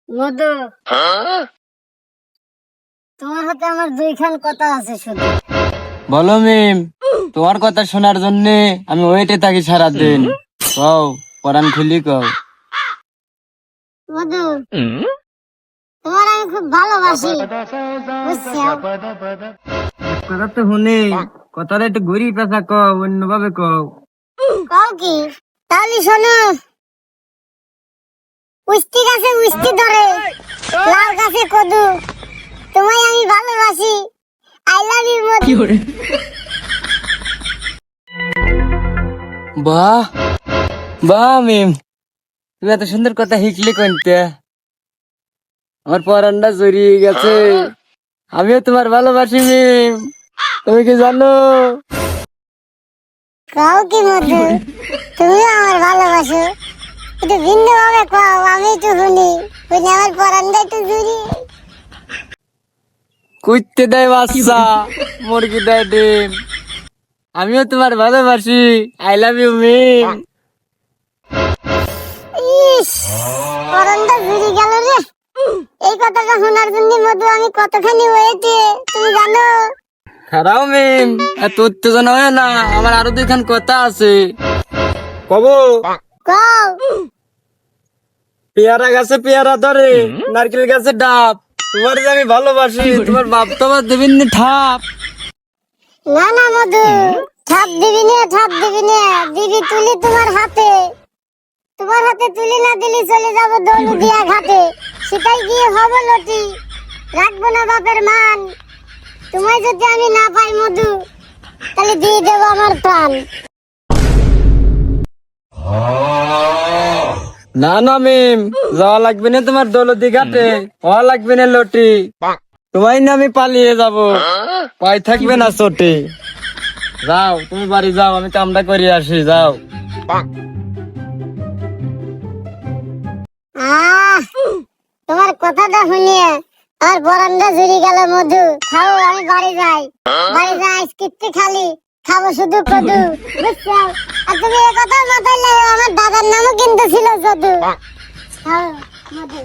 মধু, তোমার হাতে আমার দুইখান কথা আছে শুধু। বলো মিম, তোমার কথা শোনার জন্য আমি ওয়েটে থাকি সারাদিন। কও, পরান খুলি কও। মধু, তোমার আমি খুব ভালোবাসি, বুঝছো? কথা তো শুনি, কথাটা একটু ঘুরি পেঁচা কও, অন্যভাবে কও। কও কি? তাহলে শোনো, উস্তি গাছে উস্তি ধরে, লাউ গাছে কদু, তোমায় আমি ভালোবাসি। আই লাভ ইউ মধু। বাহ বাহ মিম, তুমি এত সুন্দর কথা শিখলে কোনটা? আমার পরানটা জড়িয়ে গেছে। আমিও তোমার ভালোবাসি মিম, তুমি কি জানো? কও কি মধু, তুমিও আমার ভালোবাসো? একটু ভিন্ন ভাবে কও, আমি একটু শুনি। শুনে আমার পরানটা একটু জুড়ি। কুইতে দেয় বাচ্চা, মুরগি দেয় ডিম। আমিও তোমার ভালোবাসি। আই লাভ ইউ মিম। ইস, পরানটা জুড়ি গেল রে। এই কথাটা শোনার জন্য মধু আমি কতখানি হয়েছে তুমি জানো? খারাও মিম, এত উত্তেজনা হয় না, আমার আরো দুইখান কথা আছে। কব, কও। পেয়ারা গাছে পেয়ারা ধরে, নারকেল গাছে ডাব। তোমার যে আমি ভালোবাসি, তোমার বাপ তোমার দেবেন নি ঠাপ। না না মধু, ছাপ দিবি না, ছাপ দিবি না। দিবি তুলি তোমার হাতে। তোমার হাতে তুলি না দিলি চলে যাবো দৌড় দিয়া ঘাটে। সেটাই গিয়ে হবো লটি, রাখবো না বাপের মান। তোমায় যদি আমি না পাই মধু, তাহলে দিয়ে দেবো আমার প্রাণ। না না মিম, যাওয়া লাগবে না তোমার দৌলতি ঘাটে, হওয়া লাগবে না লটি। তোমায় না আমি পালিয়ে যাব, পাই থাকবে না চটি। যাও তুমি বাড়ি যাও, আমি কামটা করে আসি, যাও। আহ, তোমার কথাটা শুনিয়ে আর বরান্দা জুড়ি গেল মধু। খাও, আমি বাড়ি যাই। বাড়ি যাই, আইসক্রিমটি খালি খাবো শুধু কদু, বুঝছো? আর তুমি এ কথা মাথায় লাগে, আমার দাদার নামও কিন্তু ছিল যদু। খাও মধু।